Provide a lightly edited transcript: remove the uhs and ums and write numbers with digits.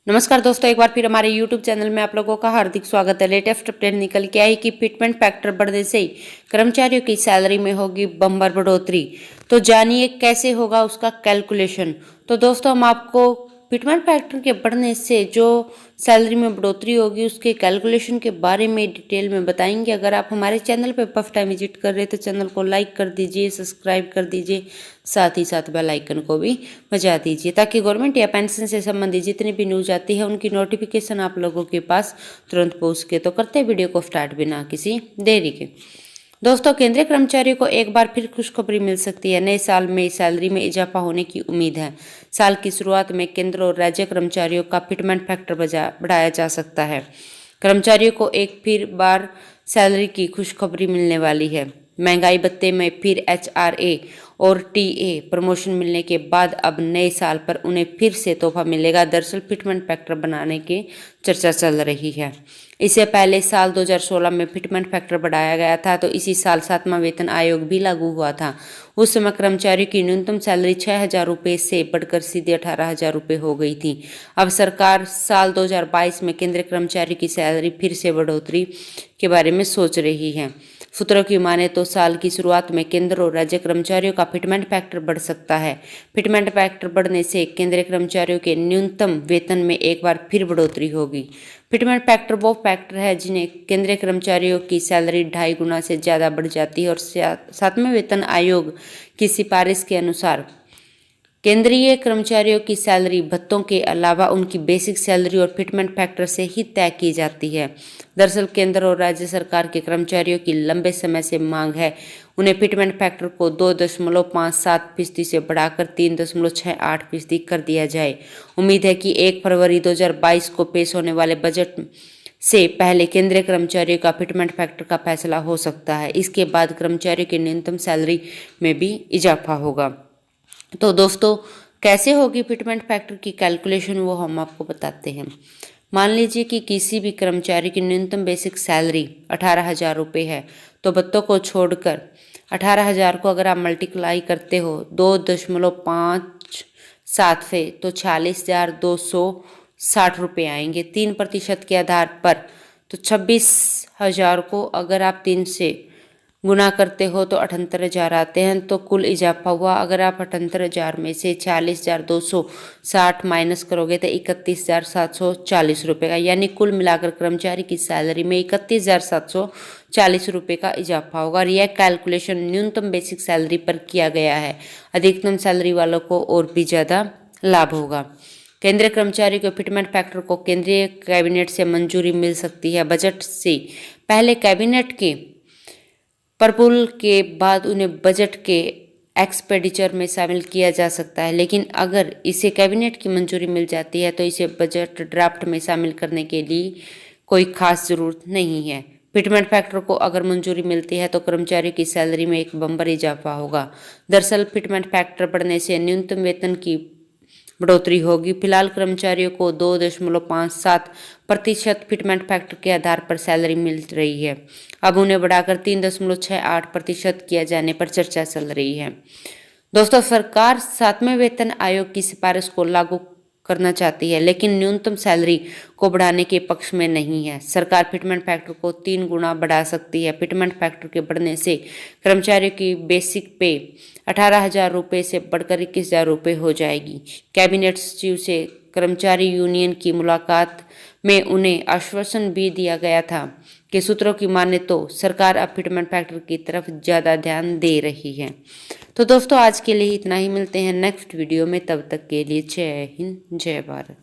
नमस्कार दोस्तों, एक बार फिर हमारे YouTube चैनल में आप लोगों का हार्दिक स्वागत है। लेटेस्ट अपडेट निकल के आई कि फिटमेंट फैक्टर बढ़ने से ही कर्मचारियों की सैलरी में होगी बम्पर बढ़ोतरी। तो जानिए कैसे होगा उसका कैलकुलेशन। तो दोस्तों, हम आपको फिटमेंट फैक्टर के बढ़ने से जो सैलरी में बढ़ोतरी होगी उसके कैलकुलेशन के बारे में डिटेल में बताएंगे। अगर आप हमारे चैनल पर फर्स्ट टाइम विजिट कर रहे हैं तो चैनल को लाइक कर दीजिए, सब्सक्राइब कर दीजिए, साथ ही साथ बेल आइकन को भी बजा दीजिए ताकि गवर्नमेंट या पेंशन से संबंधित जितनी भी न्यूज आती है उनकी नोटिफिकेशन आप लोगों के पास तुरंत पहुंच सके। तो करते हैं वीडियो को स्टार्ट बिना किसी देरी के। दोस्तों, केंद्रीय कर्मचारियों को एक बार फिर खुशखबरी मिल सकती है। नए साल में सैलरी में इजाफा होने की उम्मीद है। साल की शुरुआत में केंद्र और राज्य कर्मचारियों का फिटमेंट फैक्टर बढ़ाया जा सकता है। कर्मचारियों को एक फिर बार सैलरी की खुशखबरी मिलने वाली है। महंगाई भत्ते में फिर HRA और TA प्रमोशन मिलने के बाद अब नए साल पर उन्हें फिर से तोहफा मिलेगा। दरअसल फिटमेंट फैक्टर बनाने की चर्चा चल रही है। इससे पहले साल 2016 में फिटमेंट फैक्टर बढ़ाया गया था, तो इसी साल 7वां वेतन आयोग भी लागू हुआ था। उस समय कर्मचारियों की न्यूनतम सैलरी 6,000 रुपये से बढ़कर सीधे 18,000 रुपये हो गई थी। अब सरकार साल 2022 में केंद्रीय कर्मचारी की सैलरी फिर से बढ़ोतरी के बारे में सोच रही है। सूत्रों की माने तो साल की शुरुआत में केंद्र और राज्य कर्मचारियों का फिटमेंट फैक्टर बढ़ सकता है। फिटमेंट फैक्टर बढ़ने से केंद्रीय कर्मचारियों के न्यूनतम वेतन में एक बार फिर बढ़ोतरी होगी। फिटमेंट फैक्टर वो फैक्टर है जिन्हें केंद्रीय कर्मचारियों की सैलरी 2.5 गुना से ज़्यादा बढ़ जाती है और 7वें वेतन आयोग की सिफारिश के अनुसार केंद्रीय कर्मचारियों की सैलरी भत्तों के अलावा उनकी बेसिक सैलरी और फिटमेंट फैक्टर से ही तय की जाती है। दरअसल केंद्र और राज्य सरकार के कर्मचारियों की लंबे समय से मांग है उन्हें फिटमेंट फैक्टर को 2.57% से बढ़ाकर 3.68% कर दिया जाए। उम्मीद है कि 1 फरवरी 2022 को पेश होने वाले बजट से पहले केंद्रीय कर्मचारियों का फिटमेंट फैक्टर का फैसला हो सकता है। इसके बाद कर्मचारियों की न्यूनतम सैलरी में भी इजाफा होगा। तो दोस्तों, कैसे होगी फिटमेंट फैक्टर की कैलकुलेशन वो हम आपको बताते हैं। मान लीजिए कि किसी भी कर्मचारी की न्यूनतम बेसिक सैलरी 18,000 रुपये है, तो भत्तों को छोड़कर 18,000 को अगर आप मल्टीप्लाई करते हो 2.57 से तो 46,260 रुपये आएंगे 3% के आधार पर। तो 26,000 को अगर आप 3 से गुना करते हो तो 78,000 आते हैं। तो कुल इजाफा हुआ, अगर आप 78,000 में से 40,260 माइनस करोगे तो 31,740 रुपये का, यानी कुल मिलाकर कर्मचारी की सैलरी में 31,740 रुपये का इजाफा होगा। और यह कैलकुलेशन न्यूनतम बेसिक सैलरी पर किया गया है। अधिकतम सैलरी वालों को और भी ज़्यादा लाभ होगा। केंद्रीय कर्मचारी को फिटमेंट फैक्टर को केंद्रीय कैबिनेट से मंजूरी मिल सकती है। बजट से पहले कैबिनेट के प्रपोजल के बाद उन्हें बजट के एक्सपेंडिचर में शामिल किया जा सकता है, लेकिन अगर इसे कैबिनेट की मंजूरी मिल जाती है तो इसे बजट ड्राफ्ट में शामिल करने के लिए कोई खास जरूरत नहीं है। फिटमेंट फैक्टर को अगर मंजूरी मिलती है तो कर्मचारी की सैलरी में एक बम्पर इजाफा होगा। दरअसल फिटमेंट फैक्टर बढ़ने से न्यूनतम वेतन की बढ़ोतरी होगी। फिलहाल कर्मचारियों को 2.57% फिटमेंट फैक्टर के आधार पर सैलरी मिल रही है। अब उन्हें बढ़ाकर 3.68% किया जाने पर चर्चा चल रही है। दोस्तों, सरकार 7वें वेतन आयोग की सिफारिश को लागू करना चाहती है, लेकिन न्यूनतम सैलरी को बढ़ाने के पक्ष में नहीं है। सरकार फिटमेंट फैक्टर को 3 गुना बढ़ा सकती है। फिटमेंट फैक्टर के बढ़ने से कर्मचारियों की बेसिक पे 18,000 रुपये से बढ़कर 21,000 रुपये हो जाएगी। कैबिनेट सचिव से कर्मचारी यूनियन की मुलाकात में उन्हें आश्वासन भी दिया गया था कि सूत्रों की माने तो सरकार अब फिटमेंट फैक्टर की तरफ ज़्यादा ध्यान दे रही है। तो दोस्तों, आज के लिए इतना ही। मिलते हैं नेक्स्ट वीडियो में, तब तक के लिए जय हिंद, जय भारत।